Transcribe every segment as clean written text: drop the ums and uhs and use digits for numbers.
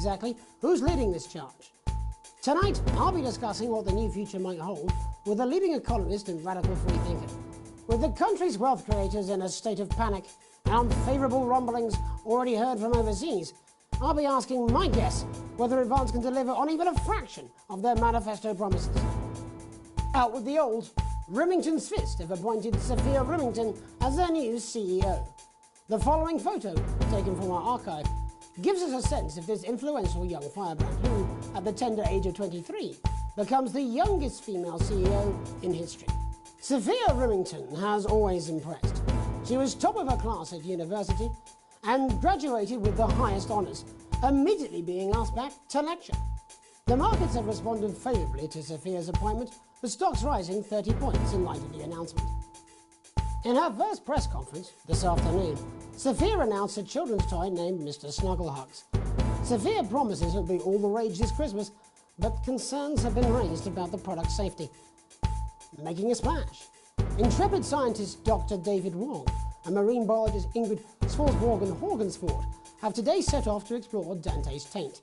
exactly who's leading this charge. Tonight, I'll be discussing what the new future might hold with a leading economist and radical freethinker. With the country's wealth creators in a state of panic and unfavourable rumblings already heard from overseas, I'll be asking my guess whether Advance can deliver on even a fraction of their manifesto promises. Out with the old, Remington's Fist have appointed Sophia Remington as their new CEO. The following photo, taken from our archive, gives us a sense of this influential young firebrand who, at the tender age of 23, becomes the youngest female CEO in history. Sophia Remington has always impressed. She was top of her class at university and graduated with the highest honours, immediately being asked back to lecture. The markets have responded favourably to Sophia's appointment, with stocks rising 30 points in light of the announcement. In her first press conference this afternoon, Sophia announced a children's toy named Mr. Snugglehugs. Sophia promises it'll be all the rage this Christmas, but concerns have been raised about the product's safety. Making a splash, intrepid scientist Dr. David Wong and marine biologist Ingrid Svalsborg-Horgensford have today set off to explore Dante's taint.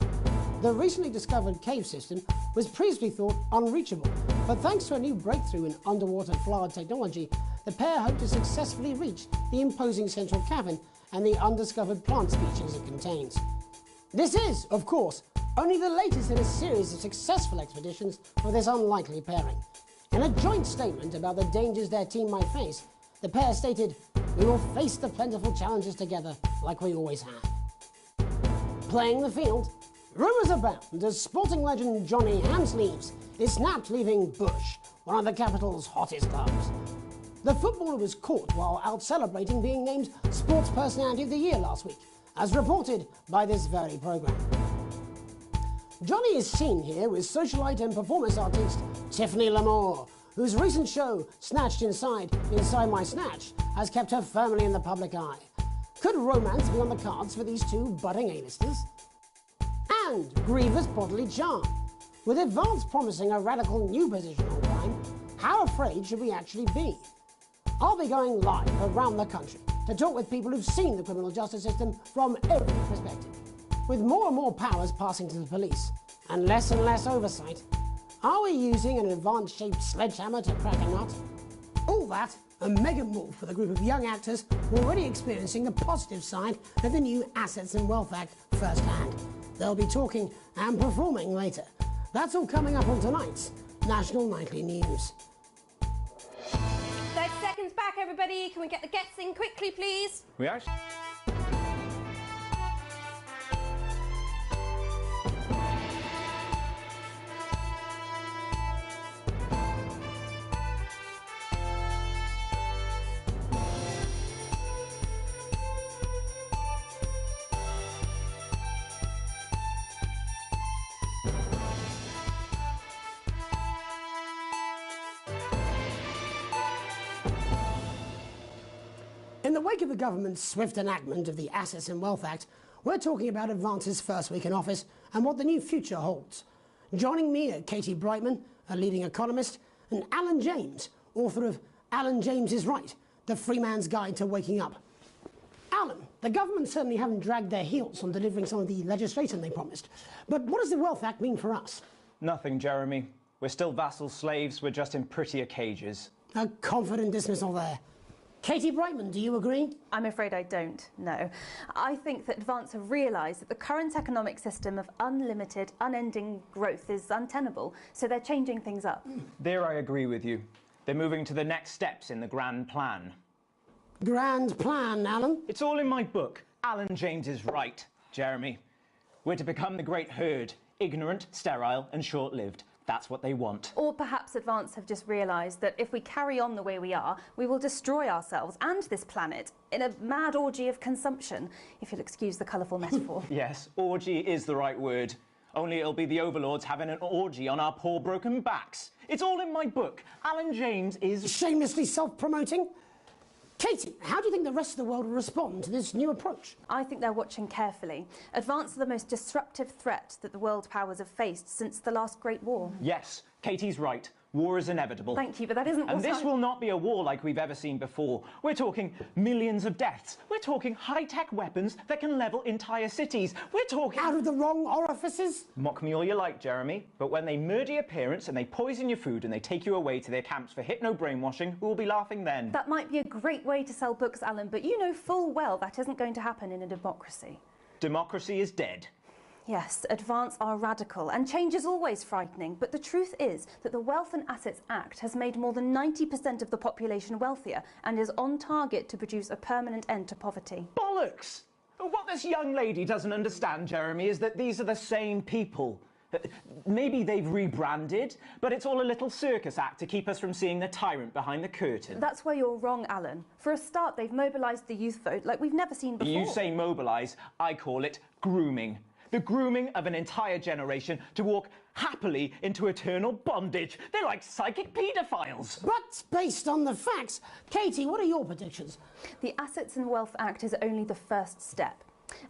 The recently discovered cave system was previously thought unreachable, but thanks to a new breakthrough in underwater flood technology, the pair hope to successfully reach the imposing central cavern and the undiscovered plant species it contains. This is, of course, only the latest in a series of successful expeditions for this unlikely pairing. In a joint statement about the dangers their team might face, the pair stated, "We will face the plentiful challenges together like we always have." Playing the field, rumours abound as sporting legend Johnny Hamsleeves is snapped leaving Bush, one of the capital's hottest clubs. The footballer was caught while out celebrating being named Sports Personality of the Year last week, as reported by this very programme. Johnny is seen here with socialite and performance artist Tiffany L'Amour, whose recent show, Snatched Inside My Snatch, has kept her firmly in the public eye. Could romance be on the cards for these two budding A-listers? And grievous bodily charm. With Advance promising a radical new position on crime, how afraid should we actually be? I'll be going live around the country to talk with people who've seen the criminal justice system from every perspective. With more and more powers passing to the police and less oversight, are we using an Advance-shaped sledgehammer to crack a nut? All that and mega more for the group of young actors already experiencing the positive side of the new Assets and Wealth Act firsthand. They'll be talking and performing later. That's all coming up on tonight's National Nightly News. 30 seconds back, everybody. Can we get the guests in quickly, please? We actually... In the wake of the government's swift enactment of the Assets and Wealth Act, we're talking about Advance's first week in office and what the new future holds. Joining me are Katie Brightman, a leading economist, and Alan James, author of Alan James is Right, The Free Man's Guide to Waking Up. Alan, the government certainly haven't dragged their heels on delivering some of the legislation they promised. But what does the Wealth Act mean for us? Nothing, Jeremy. We're still vassal slaves, we're just in prettier cages. A confident dismissal there. Katie Brightman, do you agree? I'm afraid I don't, no. I think that Advance have realised that the current economic system of unlimited, unending growth is untenable, so they're changing things up. There I agree with you. They're moving to the next steps in the grand plan. Grand plan, Alan? It's all in my book. Alan James is Right, Jeremy. We're to become the great herd, ignorant, sterile and short-lived. That's what they want. Or perhaps Advance have just realised that if we carry on the way we are, we will destroy ourselves and this planet in a mad orgy of consumption, if you'll excuse the colourful metaphor. Yes, orgy is the right word. Only it'll be the overlords having an orgy on our poor broken backs. It's all in my book. Alan James is... Shamelessly self-promoting? Katie, how do you think the rest of the world will respond to this new approach? I think they're watching carefully. Advance are the most disruptive threat that the world powers have faced since the last Great War. Yes, Katie's right. War is inevitable. Thank you, but that isn't And this will not be a war like we've ever seen before. We're talking millions of deaths. We're talking high-tech weapons that can level entire cities. We're talking... Out of the wrong orifices? Mock me all you like, Jeremy, but when they murder your parents and they poison your food and they take you away to their camps for hypno-brainwashing, who will be laughing then? That might be a great way to sell books, Alan, but you know full well that isn't going to happen in a democracy. Democracy is dead. Yes, advance are radical, and change is always frightening, but the truth is that the Wealth and Assets Act has made more than 90% of the population wealthier and is on target to produce a permanent end to poverty. Bollocks! What this young lady doesn't understand, Jeremy, is that these are the same people. Maybe they've rebranded, but it's all a little circus act to keep us from seeing the tyrant behind the curtain. That's where you're wrong, Alan. For a start, they've mobilised the youth vote like we've never seen before. You say mobilise, I call it grooming. The grooming of an entire generation to walk happily into eternal bondage. They're like psychic paedophiles. But based on the facts, Katie, what are your predictions? The Assets and Wealth Act is only the first step.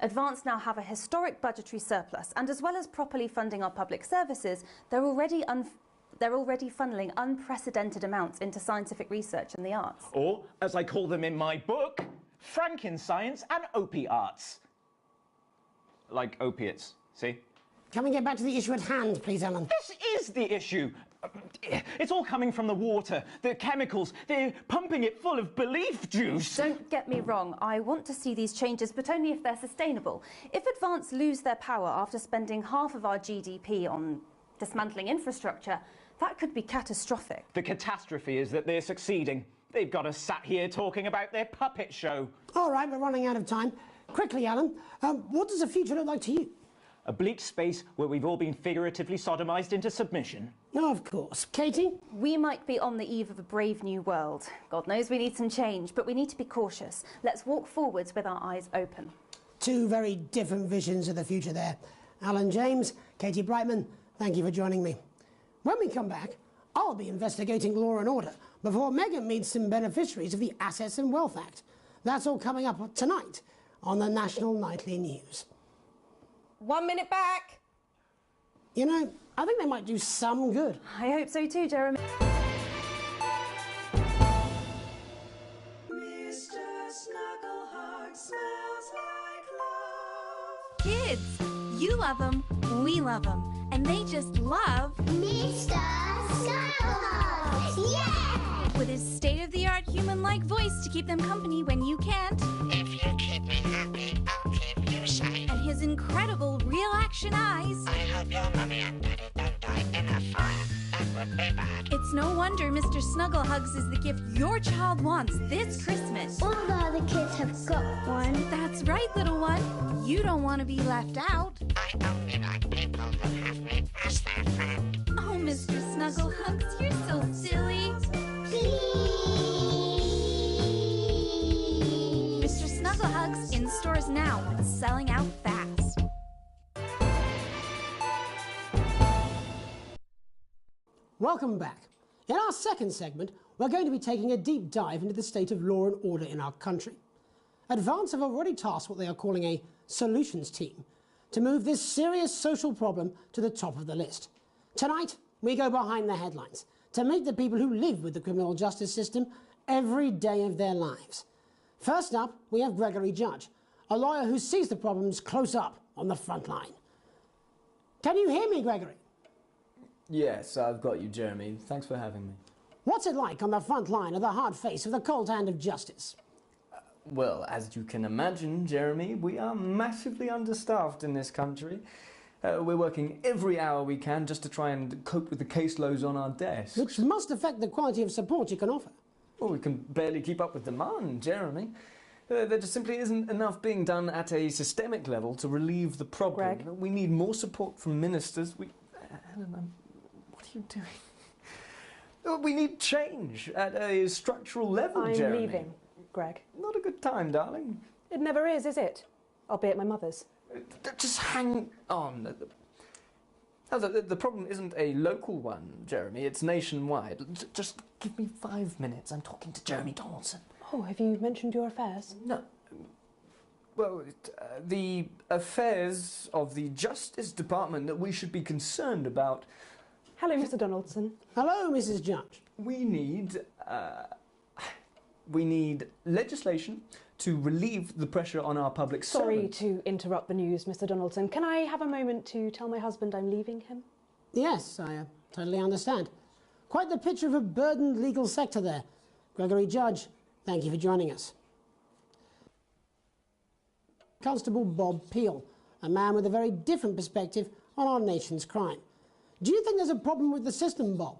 Advance now have a historic budgetary surplus, and as well as properly funding our public services, they're already funneling unprecedented amounts into scientific research and the arts. Or, as I call them in my book, Frankenscience and opiates. Like opiates, see? Can we get back to the issue at hand, please, Alan? This is the issue. It's all coming from the water, the chemicals. They're pumping it full of belief juice. Don't get me wrong, I want to see these changes, but only if they're sustainable. If Advance lose their power after spending half of our GDP on dismantling infrastructure, that could be catastrophic. The catastrophe is that they're succeeding. They've got us sat here talking about their puppet show. All right, we're running out of time. Quickly, Alan, what does the future look like to you? A bleak space where we've all been figuratively sodomized into submission. Oh, of course. Katie? We might be on the eve of a brave new world. God knows we need some change, but we need to be cautious. Let's walk forwards with our eyes open. Two very different visions of the future there. Alan James, Katie Brightman, thank you for joining me. When we come back, I'll be investigating law and order before Megan meets some beneficiaries of the Assets and Wealth Act. That's all coming up tonight on the National Nightly News. 1 minute back. You know, I think they might do some good. I hope so too, Jeremy. Mr. Snuggleheart smells like love. Kids, you love them, we love them, and they just love Mr. Snuggleheart! Yeah! with his state-of-the-art human-like voice to keep them company when you can't, If you keep me happy, I'll keep you safe. and his incredible real-action eyes. I hope your mummy and daddy don't die in a fire. That would be bad. It's no wonder Mr. Snugglehugs is the gift your child wants this Christmas. All the other kids have got one. That's right, little one. You don't want to be left out. I only like people who have me as their friend. Oh, Mr. Snugglehugs, you're so silly. Mr. Snugglehugs in stores now and selling out fast. Welcome back. In our second segment, we're going to be taking a deep dive into the state of law and order in our country. Advance have already tasked what they are calling a solutions team to move this serious social problem to the top of the list. Tonight, we go behind the headlines to meet the people who live with the criminal justice system every day of their lives. First up, we have Gregory Judge, a lawyer who sees the problems close up on the front line. Can you hear me, Gregory? Yes, I've got you, Jeremy. Thanks for having me. What's it like on the front line of the hard face of the cold hand of justice? Well, as you can imagine, Jeremy, we are massively understaffed in this country. We're working every hour we can just to try and cope with the caseloads on our desks. Which must affect the quality of support you can offer. Well, we can barely keep up with demand, Jeremy. There just simply isn't enough being done at a systemic level to relieve the problem. Greg? We need more support from ministers. Helen, what are you doing? We need change at a structural level, I'm Jeremy. leaving, Greg. Not a good time, darling. It never is it? I'll be at my mother's. Just hang on. The problem isn't a local one, Jeremy. It's nationwide. Just give me 5 minutes. I'm talking to Jeremy Donaldson. Oh, have you mentioned your affairs? No. Well, the affairs of the Justice Department that we should be concerned about Hello, Mr. Donaldson. Hello, Mrs. Judge. We need legislation to relieve the pressure on our public Sorry servants. to interrupt the news, Mr. Donaldson. Can I have a moment to tell my husband I'm leaving him? Yes, I totally understand. Quite the picture of a burdened legal sector there. Gregory Judge, thank you for joining us. Constable Bob Peel, a man with a very different perspective on our nation's crime. Do you think there's a problem with the system, Bob?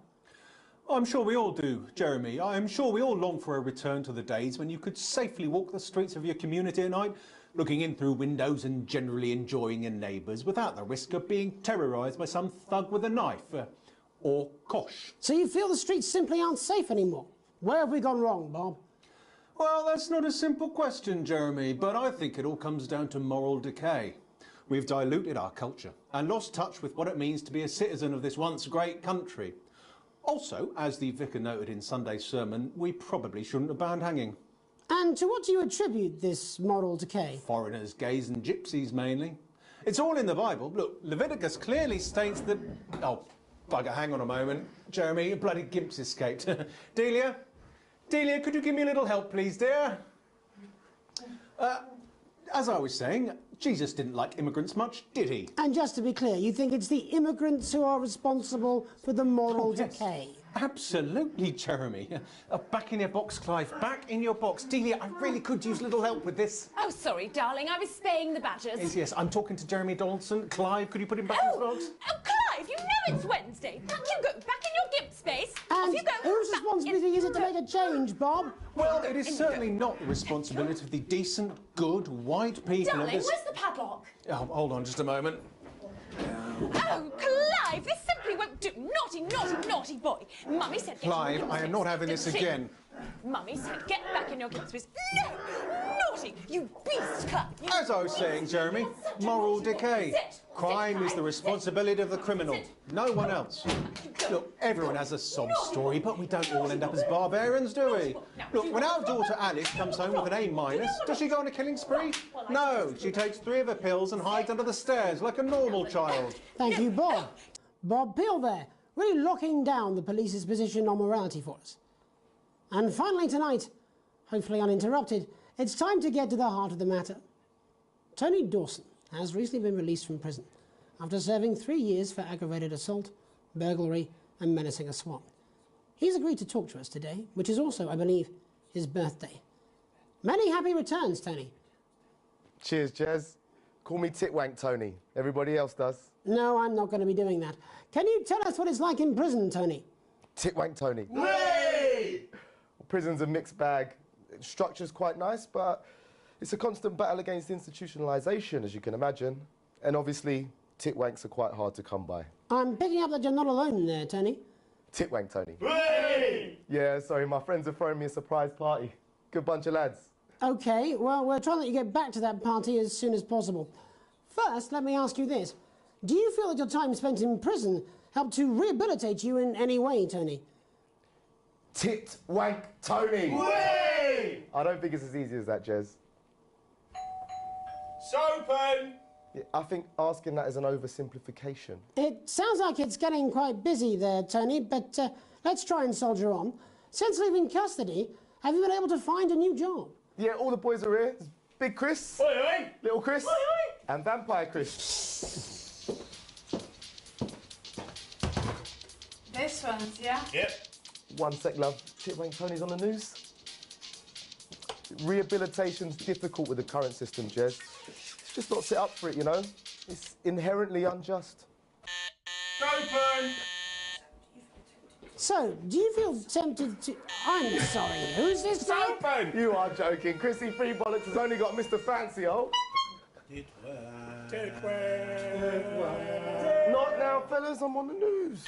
I'm sure we all do, Jeremy. I'm sure we all long for a return to the days when you could safely walk the streets of your community at night, looking in through windows and generally enjoying your neighbours without the risk of being terrorised by some thug with a knife. Or kosh. So you feel the streets simply aren't safe anymore? Where have we gone wrong, Bob? Well, that's not a simple question, Jeremy, but I think it all comes down to moral decay. We've diluted our culture and lost touch with what it means to be a citizen of this once great country. Also, as the vicar noted in Sunday's sermon, we probably shouldn't have banned hanging. And to what do you attribute this moral decay? Foreigners, gays and gypsies mainly. It's all in the Bible. Look, Leviticus clearly states that... Oh, bugger, hang on a moment. Jeremy, your bloody gimps escaped. Delia, could you give me a little help, please, dear? As I was saying, Jesus didn't like immigrants much, did he? And just to be clear, you think it's the immigrants who are responsible for the moral decay? Absolutely, Jeremy. Back in your box, Clive. Back in your box. Delia, I really could use a little help with this. Oh, sorry, darling. I was spaying the badgers. Yes, I'm talking to Jeremy Donaldson. Clive, could you put him back in his box? Oh, Clive, you know it's Wednesday. Back you go. Back in your gimp space. And Off you go. whose responsibility is it to make a change, Bob? Well, it is certainly not the responsibility of the decent, good, white people Darling, of this... where's the padlock? Oh, hold on just a moment. Oh, Clive, this simply won't do. Naughty, naughty, naughty boy. Mummy said... Clive, I am not having this again. Mummy said get back in your gimp space. No! Naughty! You beast, Clive! As I was saying, Jeremy, moral decay. Crime is the responsibility of the criminal, no one else. Look, everyone has a sob story, but we don't all end up as barbarians, do we? Look, when our daughter Alice comes home with an A-, does she go on a killing spree? No, she takes 3 of her pills and hides under the stairs like a normal child. Thank you, Bob. Bob Peel there, really locking down the police's position on morality for us. And finally tonight, hopefully uninterrupted, it's time to get to the heart of the matter. Tony Dawson has recently been released from prison after serving 3 years for aggravated assault, burglary and menacing a swan. He's agreed to talk to us today, which is also, I believe, his birthday. Many happy returns, Tony. Cheers, Jez. Call me Titwank Tony. Everybody else does. No, I'm not going to be doing that. Can you tell us what it's like in prison, Tony? Titwank Tony. Hey! Prison's a mixed bag. Structure's quite nice, but it's a constant battle against institutionalisation, as you can imagine. And obviously, titwanks are quite hard to come by. I'm picking up that you're not alone there, Tony. Titwank Tony. Hey! Yeah, sorry, my friends are throwing me a surprise party. Good bunch of lads. OK, well, we're trying to let you get back to that party as soon as possible. First, let me ask you this. Do you feel that your time spent in prison helped to rehabilitate you in any way, Tony? Titwank Tony! Way! I don't think it's as easy as that, Jez. Sopen! Yeah, I think asking that is an oversimplification. It sounds like it's getting quite busy there, Tony, but let's try and soldier on. Since leaving custody, have you been able to find a new job? Yeah, all the boys are here. Big Chris, Oi, oi. Little Chris, Oi, oi. and Vampire Chris. This one's, yeah? Yep. One sec, love. Titwank Tony's on the news. Rehabilitation's difficult with the current system, Jez. It's just not set up for it, you know? It's inherently unjust. Open! So, do you feel tempted to... I'm sorry, who's this? Open! You are joking. Chrissy Free Bollocks has only got Mr. Fancy, oh. Not now, fellas. I'm on the news.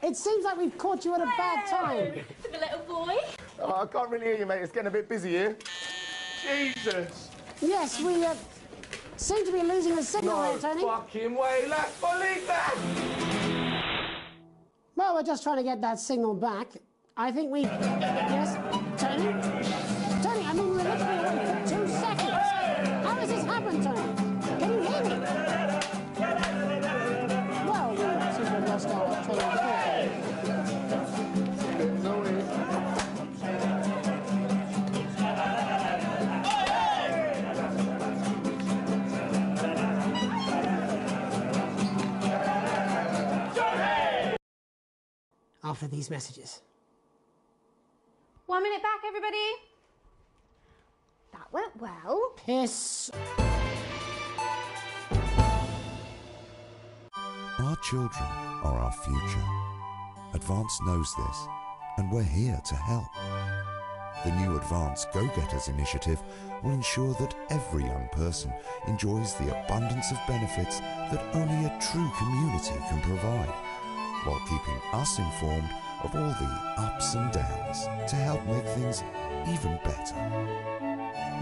It seems like we've caught you at a bad time. For the little boy. Oh, I can't really hear you, mate. It's getting a bit busy here. Jesus! Yes, we seem to be losing the signal No there, Tony. fucking way. Let's believe that. Well, we're just trying to get that signal back. I think we... Yes, Tony? Tony, I mean, we're literally away for 2 seconds. How has this happened, Tony? Can you hear me? Well, after these messages. 1 minute back, everybody. That went well. Piss. Our children are our future. Advance knows this, and we're here to help. The new Advance Go-Getters initiative will ensure that every young person enjoys the abundance of benefits that only a true community can provide, while keeping us informed of all the ups and downs to help make things even better.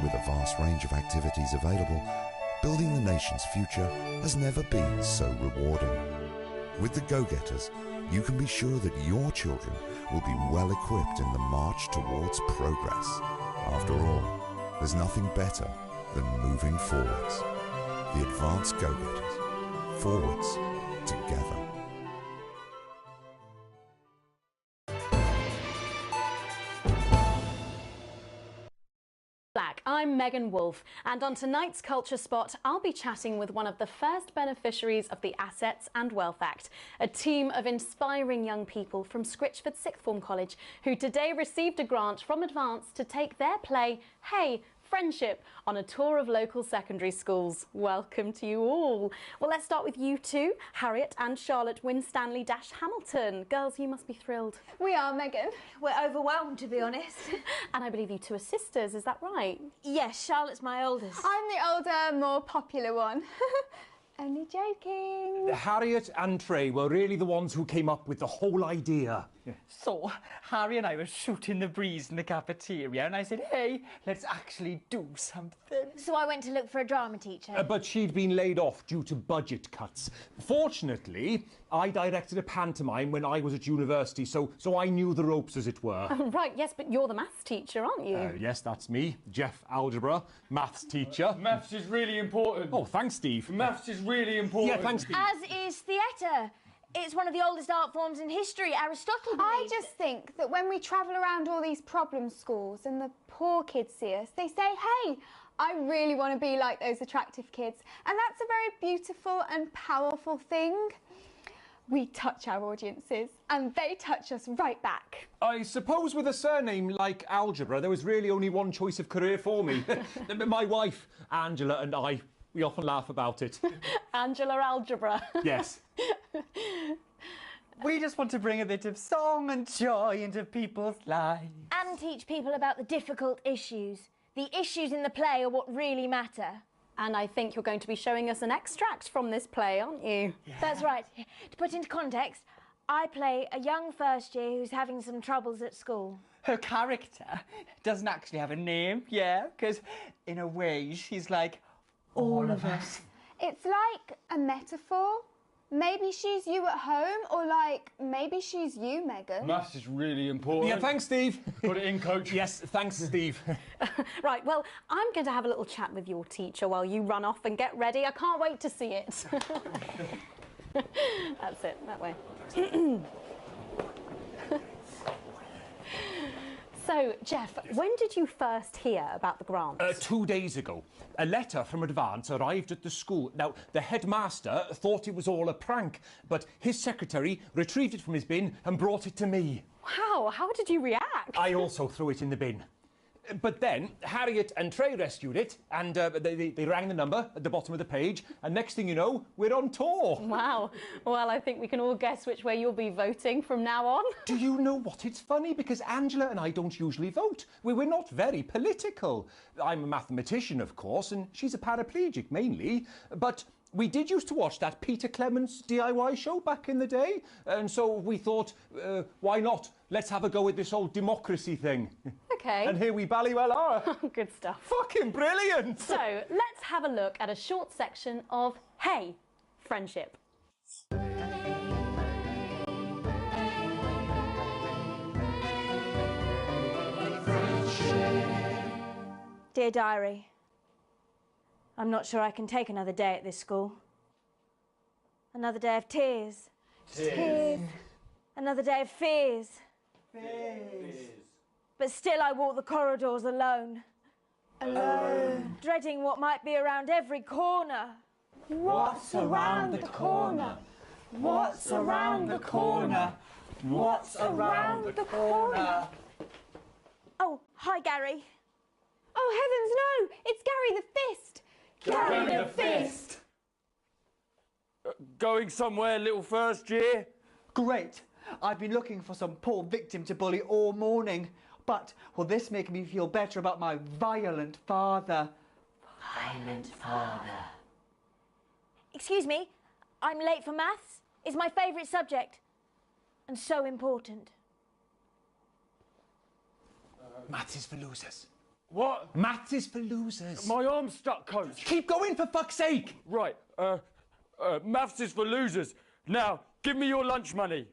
With a vast range of activities available, building the nation's future has never been so rewarding. With the Go-Getters, you can be sure that your children will be well equipped in the march towards progress. After all, there's nothing better than moving forwards. The Advanced Go-Getters. Forwards, together. I'm Megan Wolfe, and on tonight's Culture Spot, I'll be chatting with one of the first beneficiaries of the Assets and Wealth Act, a team of inspiring young people from Scritchford Sixth Form College who today received a grant from Advance to take their play, Hey, Friendship, on a tour of local secondary schools. Welcome to you all. Well, let's start with you two, Harriet and Charlotte Winstanley-Hamilton. Girls, you must be thrilled. We are, Megan. We're overwhelmed, to be honest. And I believe you two are sisters, is that right? Yes, Charlotte's my oldest. I'm the older, more popular one. Only joking. Harriet and Trey were really the ones who came up with the whole idea. So, Harry and I were shooting the breeze in the cafeteria, and I said, hey, let's actually do something. So I went to look for a drama teacher. But she'd been laid off due to budget cuts. Fortunately, I directed a pantomime when I was at university, so I knew the ropes, as it were. Oh, right, yes, but you're the maths teacher, aren't you? Yes, that's me, Jeff Algebra, maths teacher. Maths is really important. Oh, thanks, Steve. Maths is really important. Yeah, thanks, Steve. As is theatre. It's one of the oldest art forms in history. Aristotle believed I just think that when we travel around all these problem schools and the poor kids see us, they say, hey, I really want to be like those attractive kids. And that's a very beautiful and powerful thing. We touch our audiences and they touch us right back. I suppose with a surname like Algebra, there was really only one choice of career for me. My wife, Angela, and I, we often laugh about it. Angela Algebra. Yes. We just want to bring a bit of song and joy into people's lives. And teach people about the difficult issues. The issues in the play are what really matter. And I think you're going to be showing us an extract from this play, aren't you? Yeah. That's right. To put into context, I play a young first year who's having some troubles at school. Her character doesn't actually have a name, yeah, because in a way she's like all of us. It's like a metaphor. Maybe she's you at home, or like, maybe she's you, Megan. Maths is really important. Yeah, thanks, Steve. Put it in, Coach. Yes, thanks, Steve. Right, well, I'm going to have a little chat with your teacher while you run off and get ready. I can't wait to see it. That's it, that way. So, Jeff, when did you first hear about the grant? 2 days ago. A letter from Advance arrived at the school. Now, the headmaster thought it was all a prank, but his secretary retrieved it from his bin and brought it to me. Wow, how did you react? I also threw it in the bin. But then Harriet and Trey rescued it, and they rang the number at the bottom of the page, and next thing you know, we're on tour. Wow. Well, I think we can all guess which way you'll be voting from now on. Do you know what? It's funny, because Angela and I don't usually vote. We're not very political. I'm a mathematician, of course, and she's a paraplegic, mainly. But we did used to watch that Peter Clements DIY show back in the day, and so we thought, why not? Let's have a go at this old democracy thing. Okay. And here we bally well are. Good stuff. Fucking brilliant! So, let's have a look at a short section of Hey, Friendship. Dear Diary, I'm not sure I can take another day at this school. Another day of tears. Tears. Another day of fears. But still I walk the corridors alone. Alone. Dreading what might be around every corner. What's around the corner? What's around the corner? What's around the corner? Oh, hi, Gary. Oh, heavens, no! It's Gary the Fist! Gary the Fist! Going somewhere, little first year? Great. I've been looking for some poor victim to bully all morning. But will this make me feel better about my violent father? Violent father. Excuse me, I'm late for maths. It's my favourite subject. And so important. Maths is for losers. What? Maths is for losers. My arm's stuck, coach. Keep going, for fuck's sake. Right, maths is for losers. Now, give me your lunch money.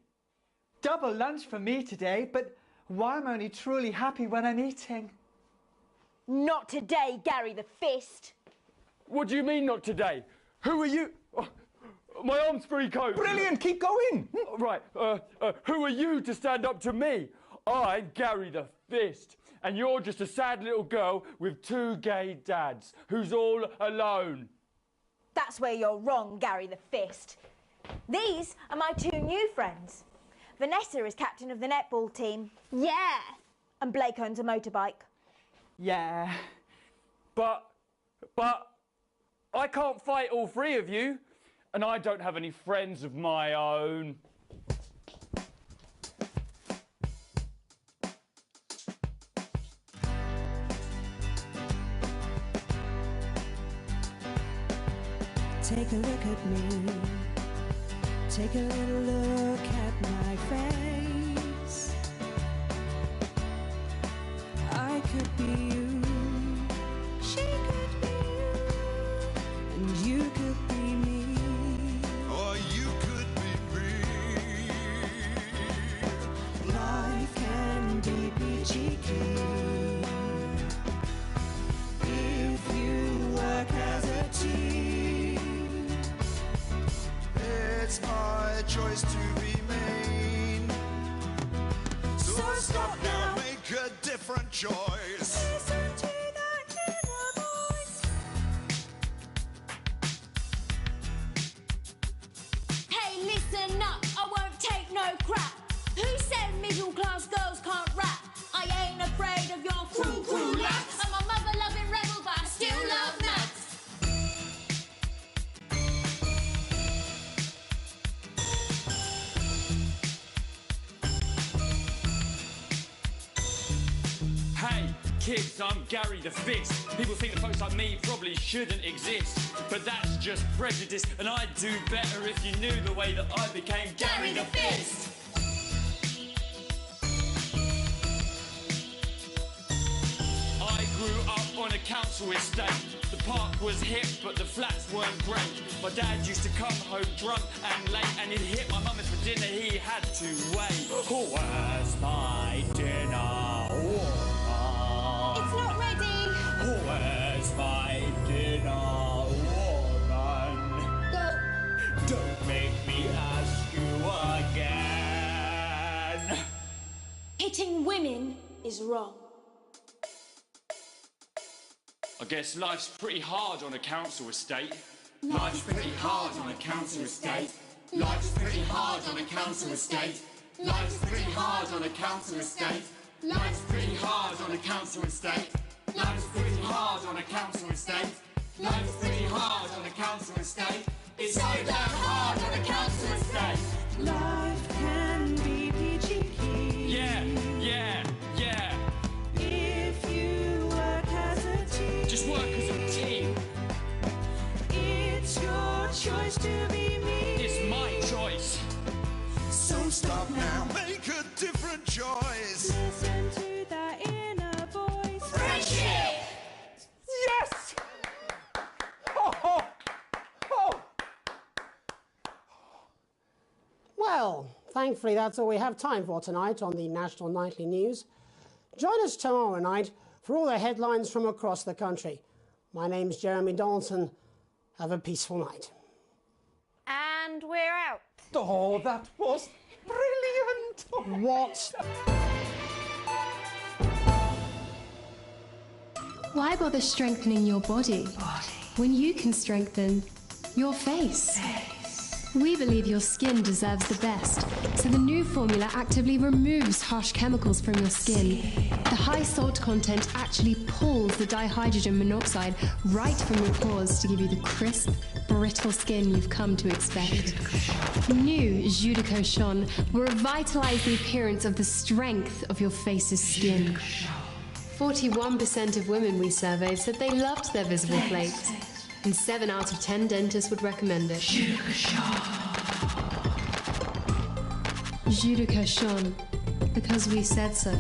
Double lunch for me today, but why am I only truly happy when I'm eating? Not today, Gary the Fist. What do you mean not today? Who are you? Oh, my arm's free, coach. Brilliant, keep going. Right, who are you to stand up to me? I'm Gary the Fist, and you're just a sad little girl with 2 gay dads who's all alone. That's where you're wrong, Gary the Fist. These are my 2 new friends. Vanessa is captain of the netball team. Yeah. And Blake owns a motorbike. Yeah. But I can't fight all 3 of you, and I don't have any friends of my own. Take a look at me. Take a little look at my face. I could be you. She could be you. And you could be me. Or you could be me. Life can be peachy keen if you work as a team. It's my choice to be mean. So stop now, make a different choice. Listen to that inner voice. Hey, listen up, I won't take no crap. Who said middle-class girls can't rap? I ain't afraid of your cruel lads. I'm a mother-loving rebel, but I still love maths. Hey, kids, I'm Gary the Fist. People think that folks like me probably shouldn't exist, but that's just prejudice, and I'd do better if you knew the way that I became Gary the Fist. I grew up on a council estate. The park was hip, but the flats weren't great. My dad used to come home drunk and late, and he'd hit my mum, and for dinner he had to wait. Where's my dinner? It's not ready. Where's my dinner, woman? Don't make me ask you again. Hitting women is wrong. I guess life's pretty hard on a council estate. Life's pretty hard on a council estate. Life's pretty hard on a council estate. Life's pretty hard on a council estate. Life's pretty hard on a council estate. Life's pretty hard on a council estate. Life's pretty hard on a council estate. It's so damn hard on a council estate. Life can be peachy keen. Yeah. If you work as a team. Just work as a team. It's your choice to be me. It's my choice. So stop now, make a different choice. Listen to that inner voice. Friendship! Yes! Oh. Well, thankfully that's all we have time for tonight on the National Nightly News. Join us tomorrow night for all the headlines from across the country. My name's Jeremy Donaldson. Have a peaceful night. And we're out. Oh, that was brilliant. What? Why bother strengthening your body when you can strengthen your face? We believe your skin deserves the best, so the new formula actively removes harsh chemicals from your skin. The high salt content actually pulls the dihydrogen monoxide right from your pores to give you the crisp, brittle skin you've come to expect. New Jus de Cochon will revitalize the appearance of the strength of your face's skin. 41% of women we surveyed said they loved their visible flakes, and 7 out of 10 dentists would recommend it. Jus de Cochon, because we said so.